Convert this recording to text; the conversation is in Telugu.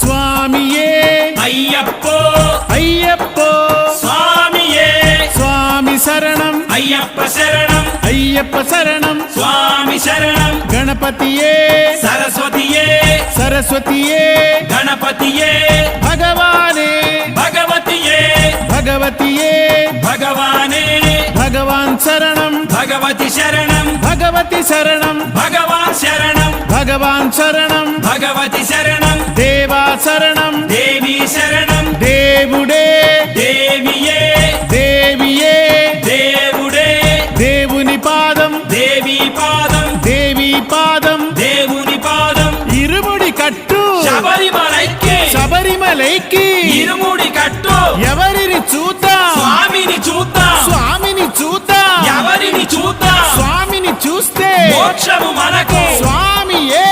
స్వామియే అయ్యప్పో అయ్యప్పో స్వామియే స్వామి శరణం అయ్యప్ప శరణం అయ్యప్ప శరణం స్వామి శరణం గణపతియే సరస్వతియే సరస్వతియే గణపతియే భగవానే భగవతియే భగవతియే భగవానే భగవాన్ శరణం భగవతి శరణం భగవతి శరణం భగవాన్ శరణం భగవాన్ శరణం భగవతి శరణం దేవా శరణం దేవి శరణం దేవుడే దేవియే దేవియే దేవుడే దేవుని పాదం దేవి పాదం దేవి పాదం దేవుని పాదం ఇరుముడి కట్టు శబరిమలైకి శబరిమలైకి ఇరుముడి కట్టు ఎవరిని చూద్దాం స్వామిని చూద్దాం స్వామిని చూద్దాం ఎవరిని చూద్దాం స్వామిని చూస్తే మోక్షము మనకు స్వామియే